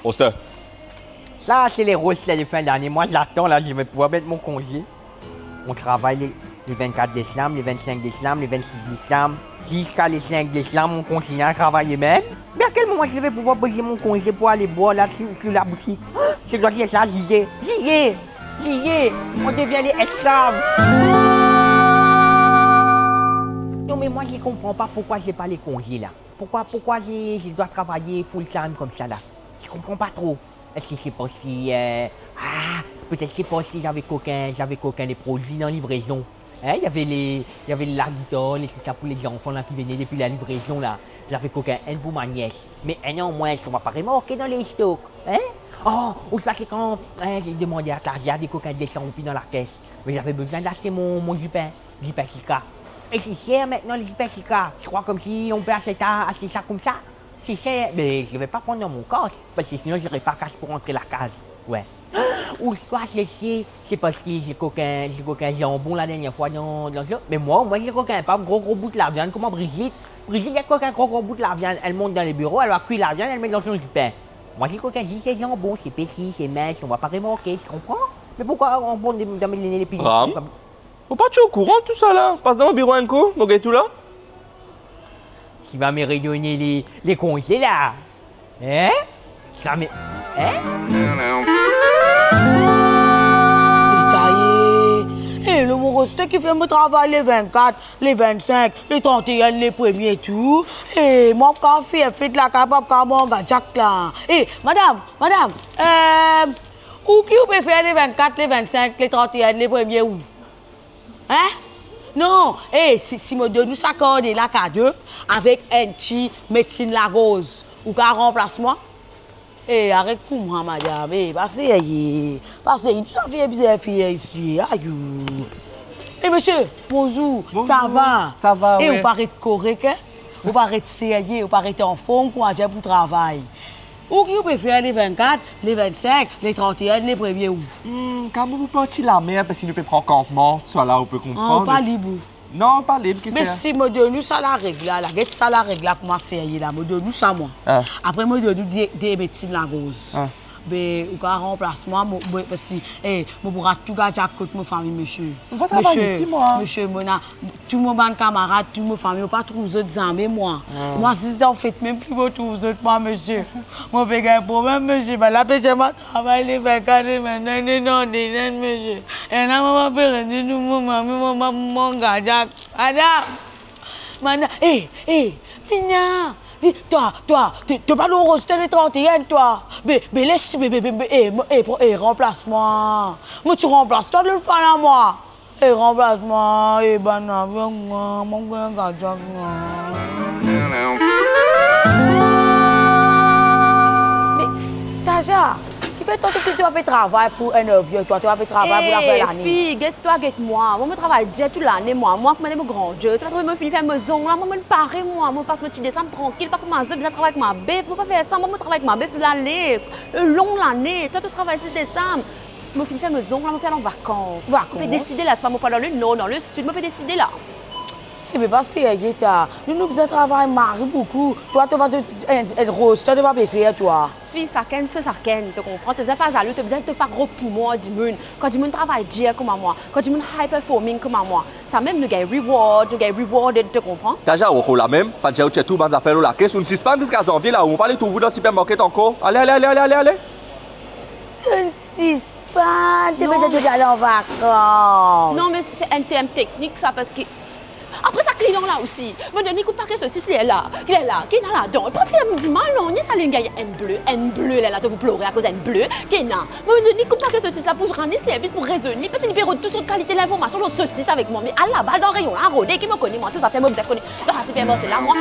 Roster. Ça, c'est les rosters de fin d'année. Moi, j'attends, là, je vais pouvoir mettre mon congé. On travaille les 24 décembre, les 25 décembre, les 26 décembre. Jusqu'à les 5 décembre, on continue à travailler même. Mais à quel moment je vais pouvoir poser mon congé pour aller boire là sur la boutique? Je dois dire ça, j'y ai. On devient les esclaves. Non, mais moi, je ne comprends pas pourquoi je n'ai pas les congés là. Pourquoi je dois travailler full time comme ça là? Je ne comprends pas trop. Est-ce que c'est parce que... peut-être c'est parce que j'avais qu'aucun des produits dans la livraison. Hein? Il y avait l'agitol et tout ça pour les enfants là, qui venaient depuis la livraison là. J'avais qu'aucun pour ma nièce. Mais non, moi, je ne va pas remorquer dans les stocks. Hein? Oh, ou ça c'est quand j'ai demandé à Tasia des coquins descendus dans la caisse. Mais j'avais besoin d'acheter mon jupin Chica. Et c'est cher maintenant le jupin Chica. Je crois comme si on peut acheter ça comme ça. C'est cher, mais je ne vais pas prendre dans mon casse, parce que sinon je n'aurai pas cash pour rentrer la case. Ouais. Ou soit c'est parce que j'ai coquin jambon la dernière fois dans le jeu. Mais moi j'ai coquin pas gros bout de la viande. Comment Brigitte, il y a coquin gros bout de la viande. Elle monte dans les bureaux, elle va cuire la viande, elle met dans son jupin. Moi j'ai coquin c'est jambon, c'est petit, c'est mince, on va pas remorquer, tu comprends? Mais pourquoi on prend les pieds? Ram, faut pas tu es au courant de tout ça là? Passe dans mon bureau un coup, mon gars tout là. Tu vas me redonner les congés là? Hein? Hein? Et le mon roster qui fait mon travail les 24, les 25, les 31, les premiers tout. Et mon café fait de la capable comme mon gadget là. Et madame, où qui vous peut faire les 24, les 25, les 31, les premiers où? Hein? Non, si me donne ça corde là cadeau avec un petit médecine la rose ou qu'à remplacement. Arrête pour moi madame, parce que tout ça fait bizarre ici. Aïe. Monsieur, bonjour, ça va? Ça va, oui. Et vous paraît correct, hein? Vous paraît sérieux, vous paraît en forme pour aller pour travail. Où qui vous peut faire les 24, les 25, les 31, les premiers où? Quand vous partez la mer, parce que nous peut prendre campement, soit là, on peut comprendre. Pas libre. Non, pas libre. Mais si me donne ça la règle là, ça la règle là, comment sérieux là, me donne ça moi. Après me donne des médecines la rose. Mais au cas remplacement, parce que je pourrais tout garder à côté de ma famille, monsieur. Vous travaillez ici, moi. Monsieur, tout mon ban camarade, tout ma famille, pas trop aux autres amis, moi. Moi, si c'est en fait, même plus beaucoup aux autres, moi, monsieur. Moi, j'ai un problème, monsieur. Là, j'ai ma travail, les 24, les 29, les 99, monsieur. Et là, maman, mon gars, madame, Fina. Toi, tu pas le roster les 31, toi. Mais laisse, remplace-moi. Moi, tu remplaces toi le fan à moi. Remplace-moi, mon gars, Mais, Taja, qui fait tant que tu vas travailler pour un vieux, toi, tu vas travailler pour la fin de l'année. Fille, guette-toi, guette-moi. Moi, je travaille déjà toute l'année, moi. Moi, je suis mon grand Dieu. Tu vas trouver mon fils faire mes ongles, moi, je me pare, moi. Je passe mon petit décembre tranquille, pas commencer, je travaille avec ma bête. Je ne peux pas faire ça. Moi, je travaille avec ma bête l'année, long l'année. Toi, tu travailles 6 décembre. Mon fils fait mes ongles, je vais en vacances. Je peux décider là, c'est pas moi, pas dans le nord, dans le sud. Je peux décider là. Mais parce que nous besoin de travailler Marie beaucoup. Toi, tu vas être rose, tu vas pas faire toi. Fille, ça ken, tu comprends? Tu ne faisais pas à l'eau, tu ne faisais pas gros poumon du monde. Quand du monde travaille dur comme moi, quand du monde high performing comme moi, ça même nous gagne reward, tu comprends? T'as déjà au la même, pas déjà tout dans affaire là. Qu'est-ce qu'on suspend jusqu'à janvier là où on parle tout vous dans le supermarché encore? Allez. Tu ne suspends, tu es déjà aller en vacances. Non, mais c'est un terme technique ça parce que. Après ça, client là aussi. Me donne écoute pas que ceci, il est là, qui est là dedans. Et puis il me dit mal non, il y a ça les gars, un bleu là, tu peux pleurer à cause d'un bleu. Qui est là. Me donne écoute pas que ceci là pour rendre service pour raisonner parce qu'il perd toute qualité l'information sur ceci avec moi mais à la balle dans rayon là rodé qui me connaît moi tout ça fait moi vous connais. Donc c'est bien bon c'est là moi.